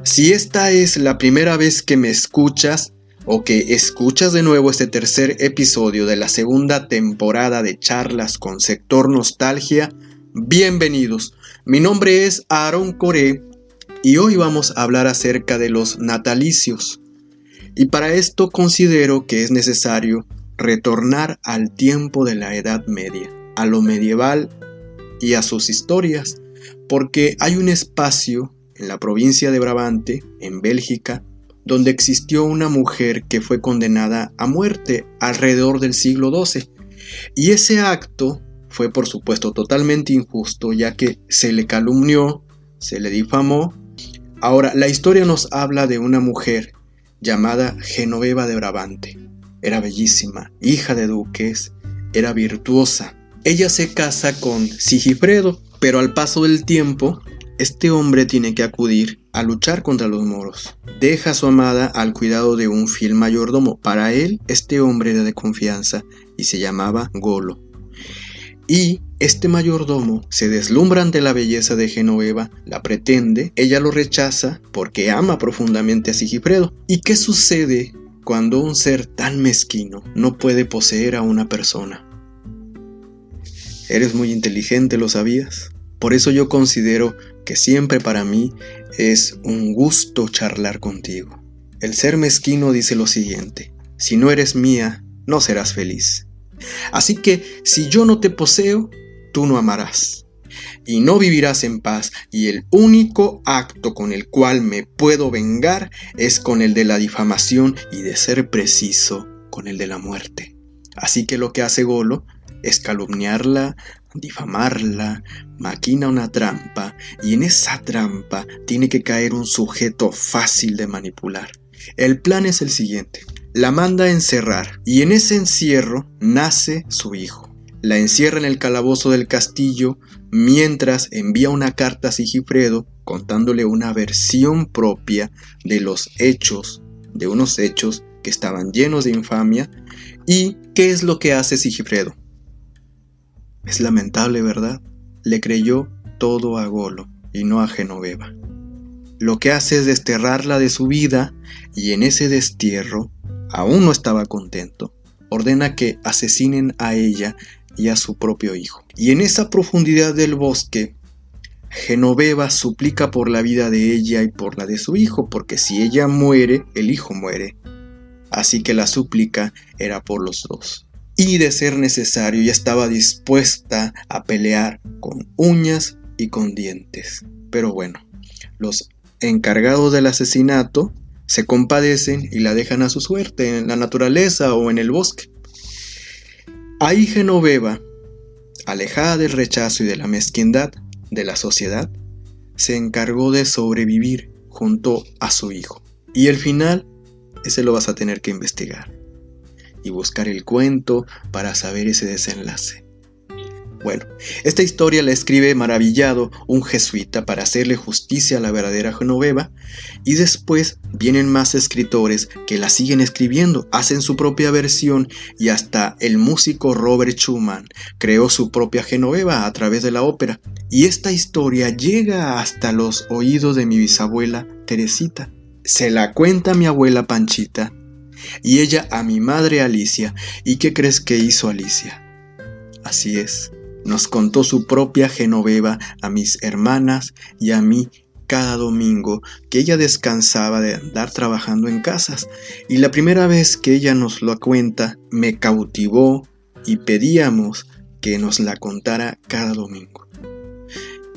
Si esta es la primera vez que me escuchas o que escuchas de nuevo este tercer episodio de la segunda temporada de Charlas con Sector Nostalgia, bienvenidos. Mi nombre es Aaron Coré y hoy vamos a hablar acerca de los natalicios. Y para esto considero que es necesario retornar al tiempo de la Edad Media, a lo medieval y a sus historias, porque hay un espacio en la provincia de Brabante, en Bélgica, donde existió una mujer que fue condenada a muerte alrededor del siglo XII. Y ese acto fue, por supuesto, totalmente injusto, ya que se le calumnió, se le difamó. Ahora, la historia nos habla de una mujer llamada Genoveva de Brabante. Era bellísima, hija de duques, era virtuosa. Ella se casa con Sigifredo, pero al paso del tiempo, este hombre tiene que acudir a luchar contra los moros. Deja a su amada al cuidado de un fiel mayordomo. Para él, este hombre era de confianza y se llamaba Golo. Y este mayordomo se deslumbra ante la belleza de Genoveva, la pretende, ella lo rechaza porque ama profundamente a Sigifredo. ¿Y qué sucede cuando un ser tan mezquino no puede poseer a una persona? Eres muy inteligente, ¿lo sabías? Por eso yo considero que siempre para mí es un gusto charlar contigo. El ser mezquino dice lo siguiente: si no eres mía, no serás feliz. Así que si yo no te poseo, tú no amarás y no vivirás en paz, y el único acto con el cual me puedo vengar es con el de la difamación y, de ser preciso, con el de la muerte. Así que lo que hace Golo es calumniarla, difamarla, maquina una trampa, y en esa trampa tiene que caer un sujeto fácil de manipular. El plan es el siguiente: la manda a encerrar, y en ese encierro nace su hijo. La encierra en el calabozo del castillo, mientras envía una carta a Sigifredo contándole una versión propia de los hechos, de unos hechos que estaban llenos de infamia. ¿Y qué es lo que hace Sigifredo? Es lamentable, ¿verdad? Le creyó todo a Golo y no a Genoveva. Lo que hace es desterrarla de su vida, y en ese destierro, aún no estaba contento, ordena que asesinen a ella y a su propio hijo. Y en esa profundidad del bosque, Genoveva suplica por la vida de ella y por la de su hijo, porque si ella muere, el hijo muere. Así que la súplica era por los dos. Y de ser necesario, ya estaba dispuesta a pelear con uñas y con dientes. Pero bueno, los encargados del asesinato se compadecen y la dejan a su suerte en la naturaleza o en el bosque. Ahí Genoveva, alejada del rechazo y de la mezquindad de la sociedad, se encargó de sobrevivir junto a su hijo. Y el final, ese lo vas a tener que investigar y buscar el cuento para saber ese desenlace. Bueno, esta historia la escribe maravillado un jesuita para hacerle justicia a la verdadera Genoveva, y después vienen más escritores que la siguen escribiendo, hacen su propia versión, y hasta el músico Robert Schumann creó su propia Genoveva a través de la ópera. Y esta historia llega hasta los oídos de mi bisabuela Teresita. Se la cuenta a mi abuela Panchita y ella a mi madre Alicia. ¿Y qué crees que hizo Alicia? Así es, nos contó su propia Genoveva a mis hermanas y a mí cada domingo que ella descansaba de andar trabajando en casas. Y la primera vez que ella nos lo cuenta me cautivó y pedíamos que nos la contara cada domingo.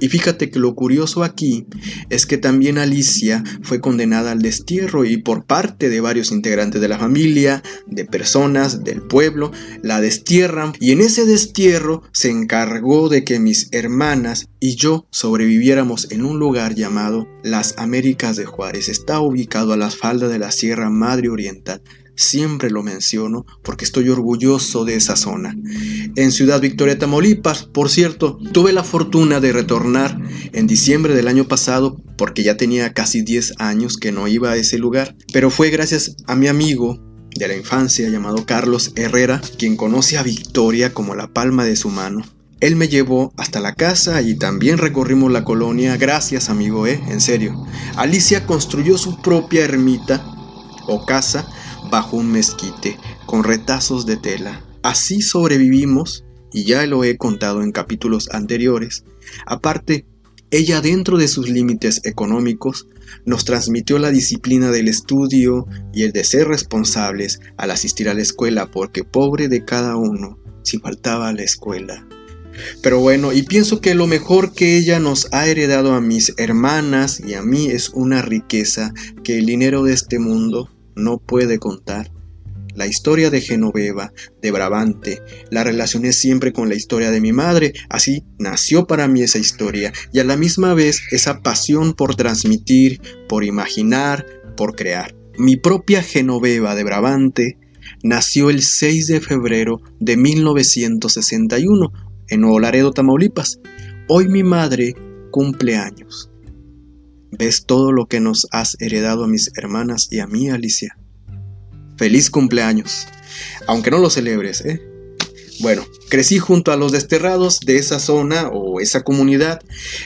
Y fíjate que lo curioso aquí es que también Alicia fue condenada al destierro, y por parte de varios integrantes de la familia, de personas del pueblo, la destierran, y en ese destierro se encargó de que mis hermanas y yo sobreviviéramos en un lugar llamado Las Américas de Juárez. Está ubicado a las faldas de la Sierra Madre Oriental. Siempre lo menciono porque estoy orgulloso de esa zona. En Ciudad Victoria, Tamaulipas, por cierto, tuve la fortuna de retornar en diciembre del año pasado, porque ya tenía casi 10 años que no iba a ese lugar, pero fue gracias a mi amigo de la infancia llamado Carlos Herrera, quien conoce a Victoria como la palma de su mano. Él me llevó hasta la casa y también recorrimos la colonia. Gracias, amigo, en serio. Alicia construyó su propia ermita o casa bajo un mezquite con retazos de tela. Así sobrevivimos y ya lo he contado en capítulos anteriores. Aparte, ella, dentro de sus límites económicos, nos transmitió la disciplina del estudio y el de ser responsables al asistir a la escuela, porque pobre de cada uno si faltaba a la escuela. Pero bueno, y pienso que lo mejor que ella nos ha heredado a mis hermanas y a mí es una riqueza que el dinero de este mundo no puede contar. La historia de Genoveva, de Brabante, la relacioné siempre con la historia de mi madre. Así nació para mí esa historia y a la misma vez esa pasión por transmitir, por imaginar, por crear. Mi propia Genoveva de Brabante nació el 6 de febrero de 1961 en Nuevo Laredo, Tamaulipas. Hoy mi madre cumple años. ¿Ves todo lo que nos has heredado a mis hermanas y a mí, Alicia? Feliz cumpleaños, aunque no lo celebres, Bueno, crecí junto a los desterrados de esa zona o esa comunidad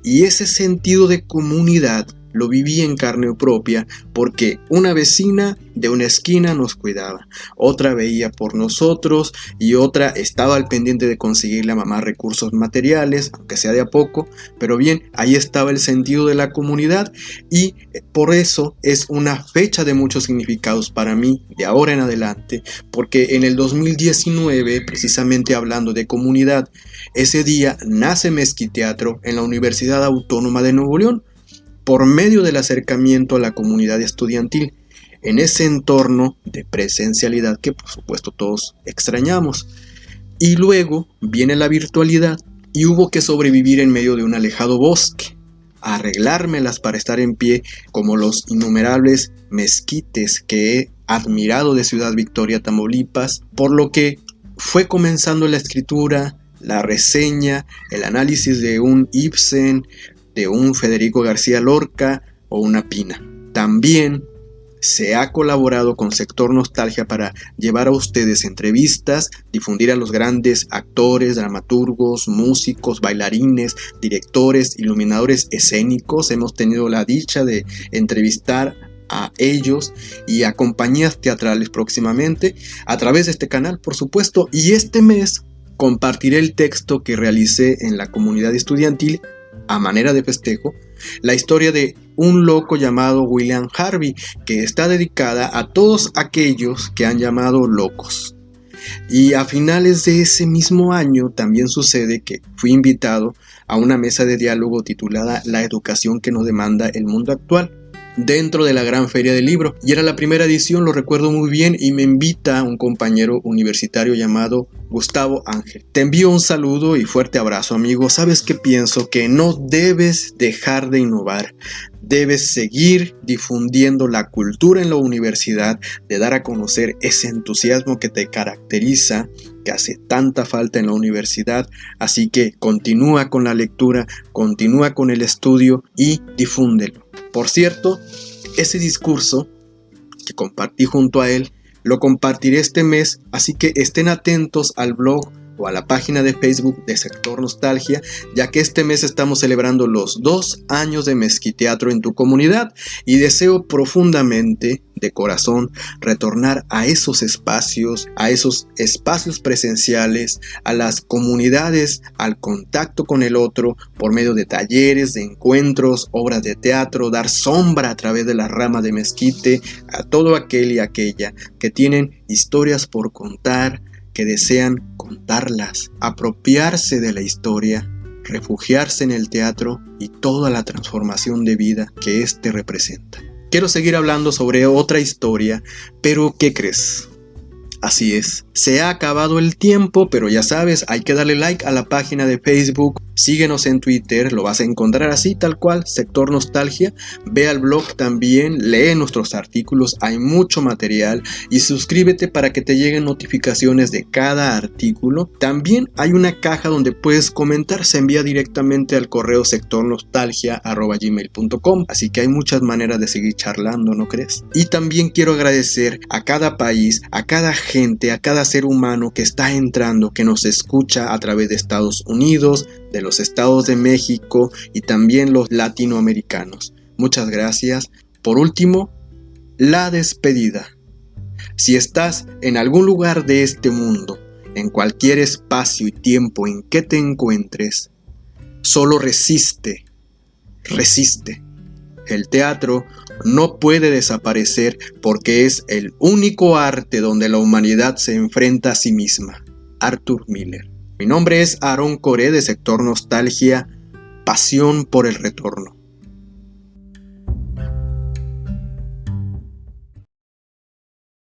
y ese sentido de comunidad lo viví en carne propia porque una vecina de una esquina nos cuidaba, otra veía por nosotros y otra estaba al pendiente de conseguirle a mamá recursos materiales, aunque sea de a poco, pero bien, ahí estaba el sentido de la comunidad y por eso es una fecha de muchos significados para mí de ahora en adelante, porque en el 2019, precisamente hablando de comunidad, ese día nace Mezquiteatro en la Universidad Autónoma de Nuevo León, por medio del acercamiento a la comunidad estudiantil, en ese entorno de presencialidad que por supuesto todos extrañamos. Y luego viene la virtualidad y hubo que sobrevivir en medio de un alejado bosque, arreglármelas para estar en pie como los innumerables mezquites que he admirado de Ciudad Victoria, Tamaulipas, por lo que fue comenzando la escritura, la reseña, el análisis de un Ibsen, de un Federico García Lorca o una Pina. También se ha colaborado con Sector Nostalgia para llevar a ustedes entrevistas, difundir a los grandes actores, dramaturgos, músicos, bailarines, directores, iluminadores escénicos. Hemos tenido la dicha de entrevistar a ellos y a compañías teatrales próximamente a través de este canal, por supuesto. Y este mes compartiré el texto que realicé en la comunidad estudiantil a manera de festejo, la historia de un loco llamado William Harvey, que está dedicada a todos aquellos que han llamado locos. Y a finales de ese mismo año también sucede que fui invitado a una mesa de diálogo titulada La educación que nos demanda el mundo actual, dentro de la gran feria del libro, y era la primera edición, lo recuerdo muy bien, y me invita un compañero universitario llamado Gustavo Ángel. Te envío un saludo y fuerte abrazo, amigo. Sabes que pienso que no debes dejar de innovar, debes seguir difundiendo la cultura en la universidad, de dar a conocer ese entusiasmo que te caracteriza, que hace tanta falta en la universidad. Así que continúa con la lectura, continúa con el estudio y difúndelo. Por cierto, ese discurso que compartí junto a él, lo compartiré este mes, así que estén atentos al blog o a la página de Facebook de Sector Nostalgia, ya que este mes estamos celebrando los 2 años de Mezquiteatro en tu comunidad y deseo profundamente, de corazón, retornar a esos espacios presenciales, a las comunidades, al contacto con el otro, por medio de talleres, de encuentros, obras de teatro, dar sombra a través de la rama de mezquite a todo aquel y aquella que tienen historias por contar, que desean contarlas, apropiarse de la historia, refugiarse en el teatro y toda la transformación de vida que éste representa. Quiero seguir hablando sobre otra historia, pero ¿qué crees? Así es, se ha acabado el tiempo, pero ya sabes, hay que darle like a la página de Facebook, síguenos en Twitter, lo vas a encontrar así tal cual, Sector Nostalgia, ve al blog también, lee nuestros artículos, hay mucho material y suscríbete para que te lleguen notificaciones de cada artículo. También hay una caja donde puedes comentar, se envía directamente al correo sectornostalgia@gmail.com, así que hay muchas maneras de seguir charlando, ¿no crees? Y también quiero agradecer a cada país, a cada gente, a cada ser humano que está entrando, que nos escucha a través de Estados Unidos, de los estados de México y también los latinoamericanos. Muchas gracias. Por último, la despedida. Si estás en algún lugar de este mundo, en cualquier espacio y tiempo en que te encuentres, solo resiste, resiste. El teatro no puede desaparecer porque es el único arte donde la humanidad se enfrenta a sí misma. Arthur Miller. Mi nombre es Aaron Coré de Sector Nostalgia, Pasión por el Retorno.